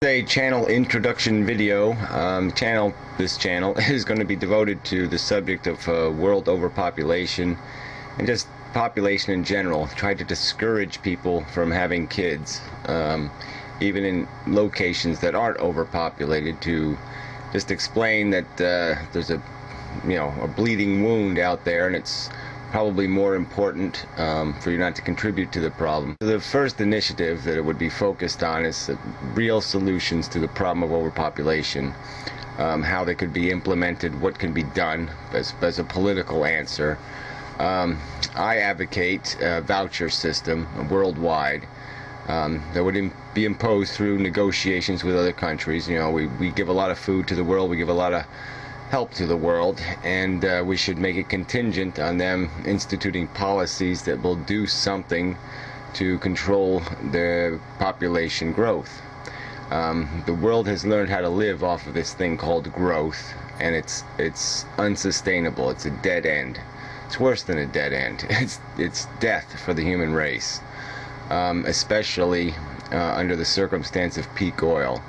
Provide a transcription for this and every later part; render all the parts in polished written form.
A channel introduction video. This channel is going to be devoted to the subject of world overpopulation and just population in general. Try to discourage people from having kids, even in locations that aren't overpopulated. To just explain that there's a bleeding wound out there, and it's probably more important for you not to contribute to the problem. The first initiative that it would be focused on is real solutions to the problem of overpopulation, how they could be implemented, what can be done as a political answer. I advocate a voucher system worldwide that would be imposed through negotiations with other countries. We give a lot of food to the world, we give a lot of help to the world, and we should make it contingent on them instituting policies that will do something to control the population growth. The world has learned how to live off of this thing called growth, and it's unsustainable. It's a dead end. It's worse than a dead end. It's death for the human race, especially under the circumstance of peak oil.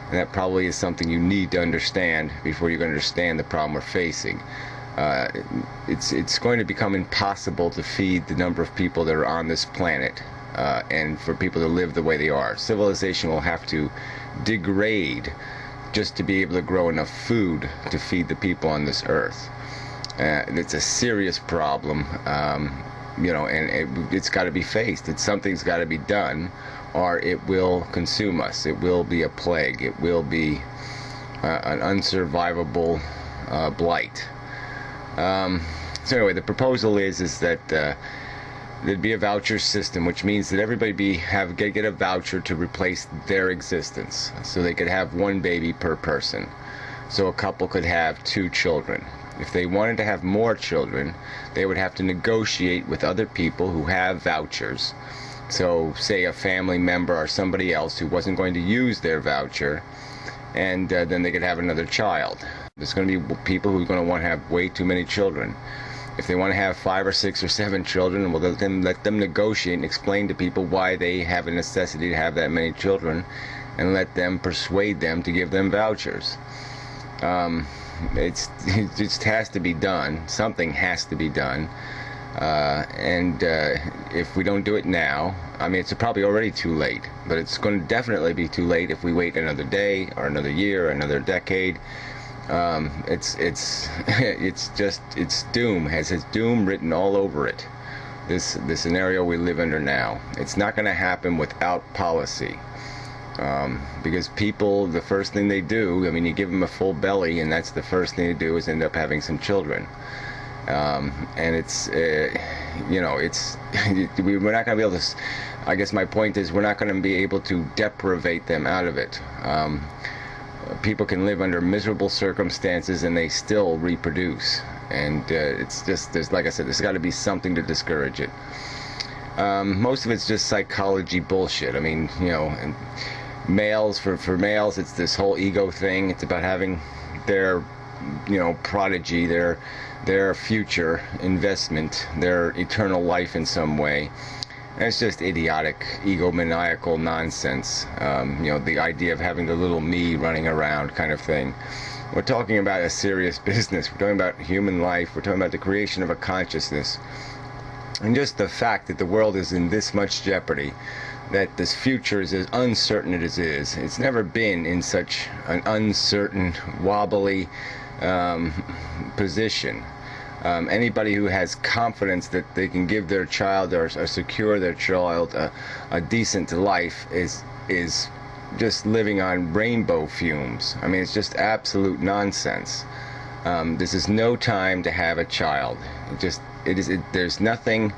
And that probably is something you need to understand before you can understand the problem we're facing. It's going to become impossible to feed the number of people that are on this planet, and for people to live the way they are. Civilization will have to degrade just to be able to grow enough food to feed the people on this earth. It's a serious problem, and it's got to be faced. Something's got to be done, or it will consume us. It will be a plague. It will be an unsurvivable blight. So anyway, the proposal is that there'd be a voucher system, which means that everybody get a voucher to replace their existence. So they could have one baby per person. So a couple could have 2 children. If they wanted to have more children, they would have to negotiate with other people who have vouchers. So say a family member or somebody else who wasn't going to use their voucher, and then they could have another child. There's going to be people who are going to want to have way too many children. If they want to have 5 or 6 or 7 children, we'll let them negotiate and explain to people why they have a necessity to have that many children, and let them persuade them to give them vouchers. It just has to be done. Something has to be done. And if we don't do it now, I mean, it's probably already too late, but it's going to definitely be too late if we wait another day or another year or another decade. It's doom, has its doom written all over it. This scenario we live under now. It's not going to happen without policy. Because people, the first thing they do, I mean, you give them a full belly, and that's the first thing they do is end up having some children. And it's we're not going to be able to, I guess my point is, we're not going to be able to deprivate them out of it. People can live under miserable circumstances and they still reproduce, and it's just, like I said, there's got to be something to discourage it. Most of it's just psychology bullshit. I mean, and males, for males, it's this whole ego thing. It's about having their prodigy, their future investment, their eternal life in some way. And it's just idiotic, egomaniacal nonsense. The idea of having the little me running around kind of thing. We're talking about a serious business. We're talking about human life. We're talking about the creation of a consciousness. And just the fact that the world is in this much jeopardy, that this future is as uncertain as it is. It's never been in such an uncertain, wobbly position. Anybody who has confidence that they can give their child or secure their child a decent life is just living on rainbow fumes. I mean, it's just absolute nonsense. This is no time to have a child. There's nothing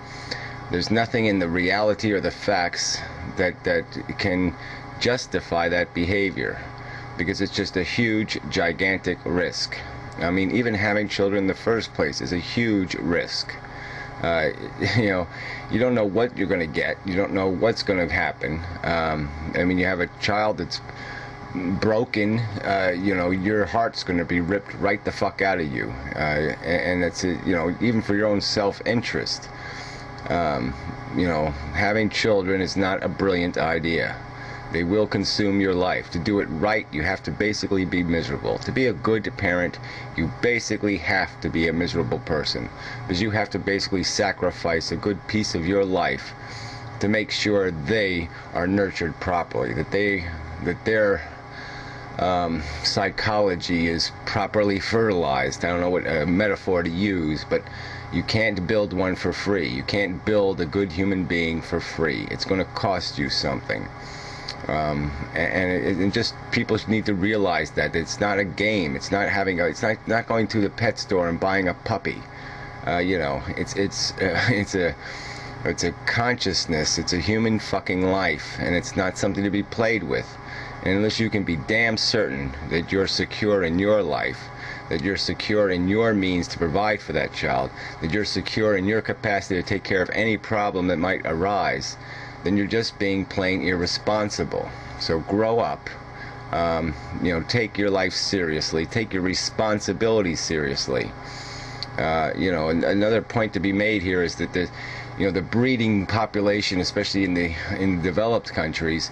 in the reality or the facts that can justify that behavior, because it's just a huge, gigantic risk. I mean, even having children in the first place is a huge risk. You don't know what you're going to get. You don't know what's going to happen. I mean, you have a child that's broken, your heart's going to be ripped right the fuck out of you. And that's, even for your own self-interest. Having children is not a brilliant idea. They will consume your life. To do it right, you have to basically be miserable. To be a good parent, you basically have to be a miserable person, because you have to basically sacrifice a good piece of your life to make sure they are nurtured properly, that their psychology is properly fertilized. I don't know what metaphor to use, but you can't build one for free. You can't build a good human being for free. It's going to cost you something. And just people need to realize that it's not a game. It's not having a. It's not going to the pet store and buying a puppy. You know, it's a consciousness. It's a human fucking life, and it's not something to be played with. And unless you can be damn certain that you're secure in your life, that you're secure in your means to provide for that child, that you're secure in your capacity to take care of any problem that might arise, then you're just being plain irresponsible. So grow up. You know, take your life seriously. Take your responsibility seriously. You know, another point to be made here is that the breeding population, especially in developed countries,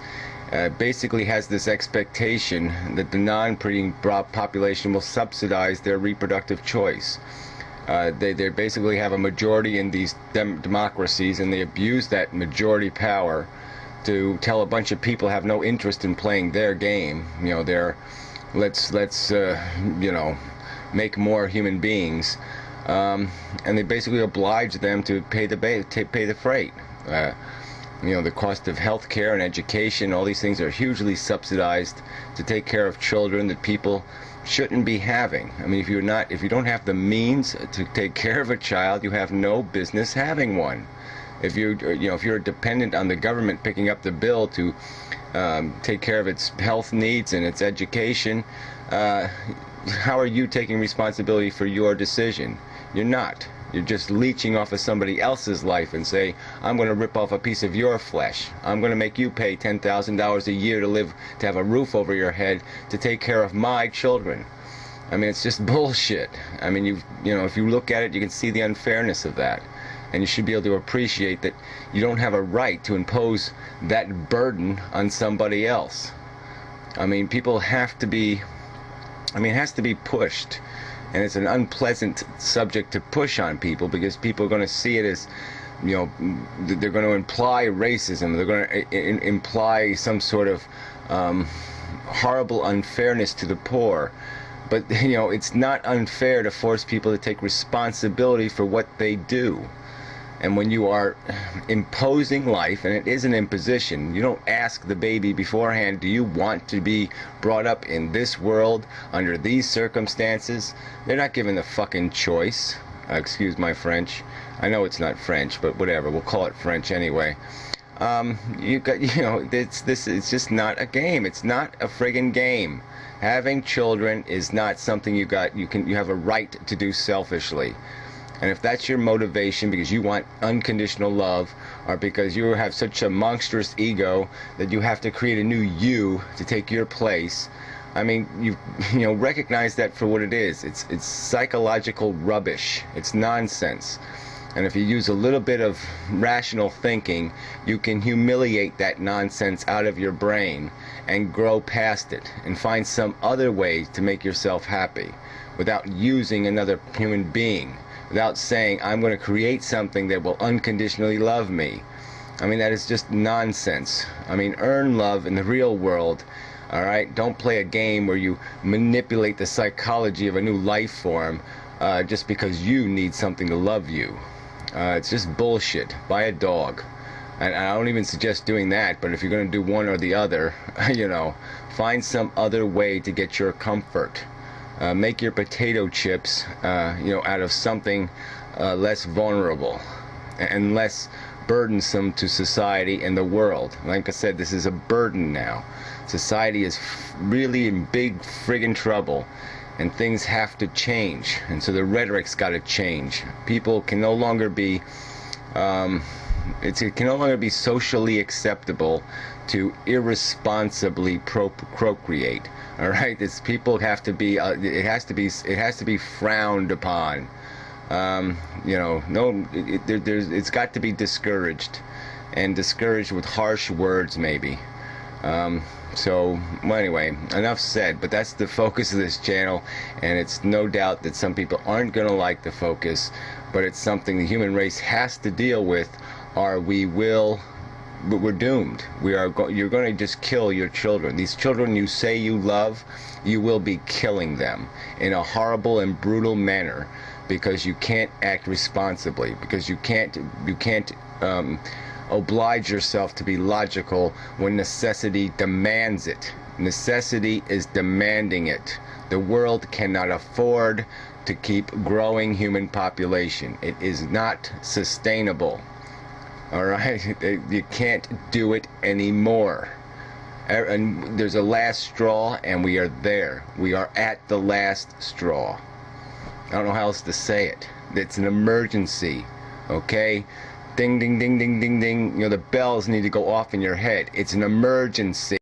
basically has this expectation that the non-breeding population will subsidize their reproductive choice. They basically have a majority in these democracies, and they abuse that majority power to tell a bunch of people have no interest in playing their game. You know, let's you know, make more human beings, and they basically oblige them to pay the freight. You know, the cost of health care and education, all these things are hugely subsidized to take care of children that people shouldn't be having. I mean, if you don't have the means to take care of a child, you have no business having one. If you're dependent on the government picking up the bill to take care of its health needs and its education, how are you taking responsibility for your decision? You're not. You're just leeching off of somebody else's life and say, I'm going to rip off a piece of your flesh. I'm going to make you pay $10,000 a year to have a roof over your head to take care of my children. I mean, it's just bullshit. I mean, you know, if you look at it, you can see the unfairness of that. And you should be able to appreciate that you don't have a right to impose that burden on somebody else. I mean, people have to be, it has to be pushed. And it's an unpleasant subject to push on people, because people are going to see it as, you know, they're going to imply racism. They're going to imply some sort of horrible unfairness to the poor. But, you know, it's not unfair to force people to take responsibility for what they do. And when you are imposing life, and it is an imposition, you don't ask the baby beforehand, do you want to be brought up in this world under these circumstances? They're not given the fucking choice. Excuse my French. I know it's not French, but whatever. We'll call it French anyway. It's just not a game. It's not a friggin' game. Having children is not something you have a right to do selfishly. And if that's your motivation, because you want unconditional love, or because you have such a monstrous ego that you have to create a new you to take your place, I mean, you know, recognize that for what it is. It's psychological rubbish. It's nonsense. And if you use a little bit of rational thinking, you can humiliate that nonsense out of your brain and grow past it and find some other way to make yourself happy without using another human being. Without saying, I'm going to create something that will unconditionally love me. I mean, that is just nonsense. I mean, earn love in the real world, all right? Don't play a game where you manipulate the psychology of a new life form just because you need something to love you. It's just bullshit. Buy a dog. And I don't even suggest doing that, but if you're going to do one or the other, you know, find some other way to get your comfort. Make your potato chips, you know, out of something less vulnerable and less burdensome to society and the world. Like I said, this is a burden now. Society is really in big friggin' trouble, and things have to change. And so the rhetoric's got to change. People can no longer be, it can no longer be socially acceptable to irresponsibly procreate. All right, this people have to be. It has to be frowned upon. You know, no, it's got to be discouraged, and discouraged with harsh words, maybe. So, well, anyway, enough said, but that's the focus of this channel, and it's no doubt that some people aren't going to like the focus, but it's something the human race has to deal with, or we're doomed. You're going to just kill your children. These children you say you love, you will be killing them in a horrible and brutal manner, because you can't act responsibly, because you can't oblige yourself to be logical when necessity demands it. Necessity is demanding it. The world cannot afford to keep growing human population. It is not sustainable. Alright? You can't do it anymore. And there's a last straw, and we are there. We are at the last straw. I don't know how else to say it. It's an emergency. Okay? Ding, ding, ding, ding, ding, ding. You know, the bells need to go off in your head. It's an emergency.